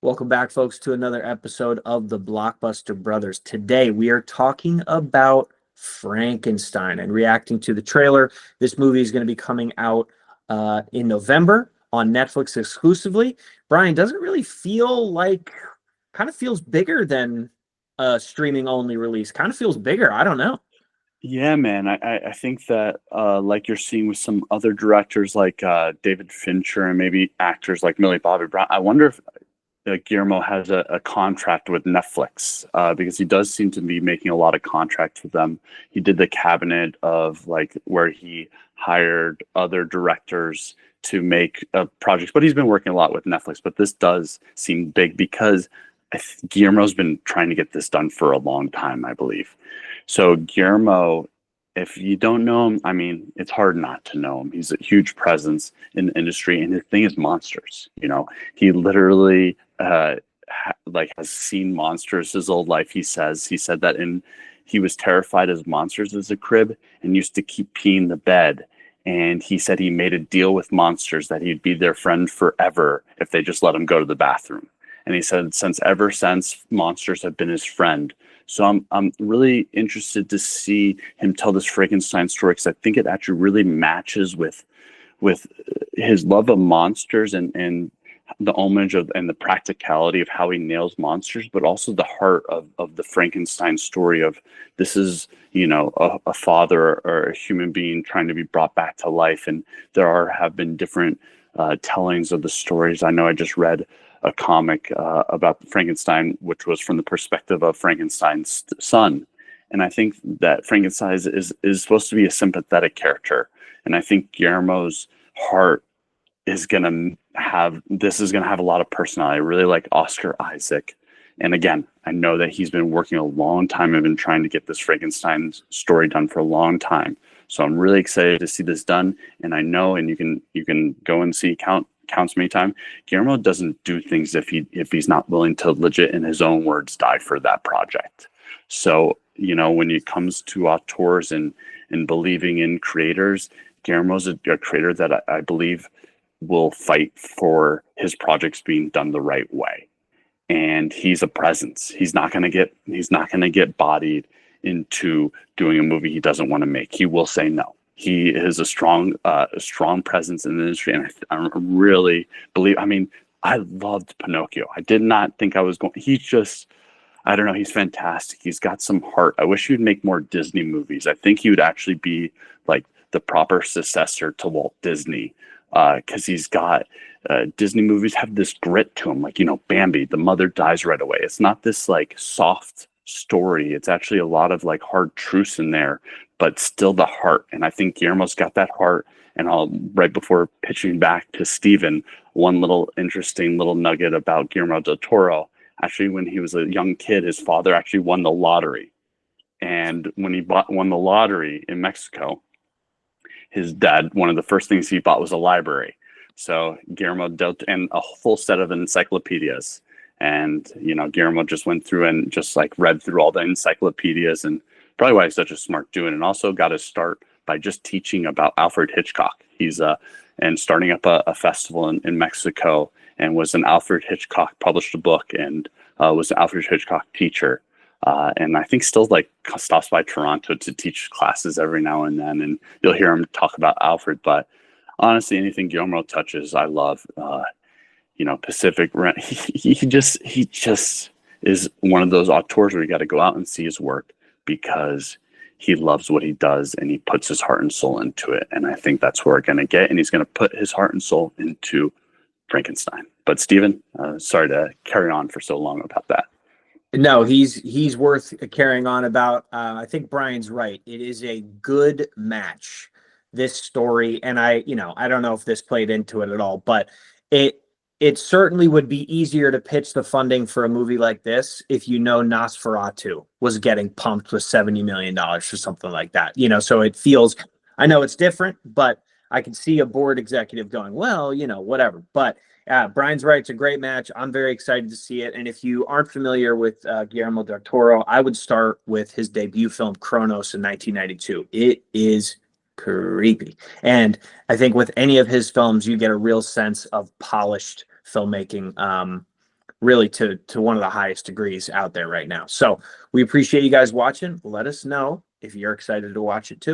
Welcome back, folks, to another episode of the Blockbuster Brothers. Today, we are talking about Frankenstein and reacting to the trailer. This movie is going to be coming out in November on Netflix exclusively. Brian, doesn't really feel like, kind of feels bigger than a streaming only release. Kind of feels bigger. I don't know. Yeah, man. I think that like you're seeing with some other directors like David Fincher and maybe actors like Millie Bobby Brown. I wonder if Guillermo has a contract with Netflix because he does seem to be making a lot of contracts with them. He did the cabinet of like where he hired other directors to make projects, but he's been working a lot with Netflix. But this does seem big because Guillermo's been trying to get this done for a long time, I believe. So Guillermo, if you don't know him, I mean, it's hard not to know him. He's a huge presence in the industry, and his thing is monsters. He literally like has seen monsters his whole life. He said that he was terrified of monsters as a crib and used to keep peeing the bed. And he said he made a deal with monsters that he'd be their friend forever if they just let him go to the bathroom. And he said ever since monsters have been his friend. So I'm really interested to see him tell this Frankenstein story because I think it actually really matches with his love of monsters and the homage of and the practicality of how he nails monsters, but also the heart of the Frankenstein story of this is, a father or a human being trying to be brought back to life. And have been different tellings of the stories. I know I just read a comic about Frankenstein, which was from the perspective of Frankenstein's son. And I think that Frankenstein is supposed to be a sympathetic character. And I think Guillermo's heart is going to have a lot of personality. I really like Oscar Isaac. And again, I know that he's been working a long time and been trying to get this Frankenstein story done for a long time. So I'm really excited to see this done. And I know, and you can go and see counts me time. Guillermo doesn't do things if he's not willing to legit, in his own words, die for that project. So, when it comes to auteurs and believing in creators, Guillermo's a creator that I believe will fight for his projects being done the right way. And he's a presence. He's not gonna get bodied into doing a movie he doesn't want to make. He will say no. He is a strong presence in the industry, and I really believe. I mean, I loved Pinocchio. I did not think I was going. I don't know. He's fantastic. He's got some heart. I wish he'd make more Disney movies. I think he would actually be like the proper successor to Walt Disney, because he's got Disney movies have this grit to them. Like Bambi, the mother dies right away. It's not this like soft story. It's actually a lot of like hard truths in there, but still the heart. And I think Guillermo's got that heart. And right before pitching back to Steven, one little interesting little nugget about Guillermo del Toro. Actually, when he was a young kid, his father actually won the lottery. And when he won the lottery in Mexico, his dad, one of the first things he bought was a library. So Guillermo dealt and a full set of encyclopedias. And, Guillermo just went through and just like read through all the encyclopedias, and probably why he's such a smart dude. And also got his start by just teaching about Alfred Hitchcock. He's and starting up a festival in Mexico, and was an Alfred Hitchcock, published a book, and was an Alfred Hitchcock teacher. And I think still like stops by Toronto to teach classes every now and then. And you'll hear him talk about Alfred. But honestly, anything Guillermo touches, I love. Pacific Rim. He just is one of those auteurs where you got to go out and see his work because he loves what he does and he puts his heart and soul into it. And I think that's where we're going to get. And he's going to put his heart and soul into Frankenstein. But Steven, sorry to carry on for so long about that. No, he's worth carrying on about. I think Brian's right. It is a good match, this story, and I don't know if this played into it at all, but it certainly would be easier to pitch the funding for a movie like this if Nosferatu was getting pumped with $70 million or something like that. So it feels. I know it's different, but I can see a board executive going, well, whatever. But Brian's right. It's a great match. I'm very excited to see it. And if you aren't familiar with Guillermo del Toro, I would start with his debut film, Kronos, in 1992. It is creepy. And I think with any of his films, you get a real sense of polished filmmaking. really to one of the highest degrees out there right now. So we appreciate you guys watching. Let us know if you're excited to watch it too.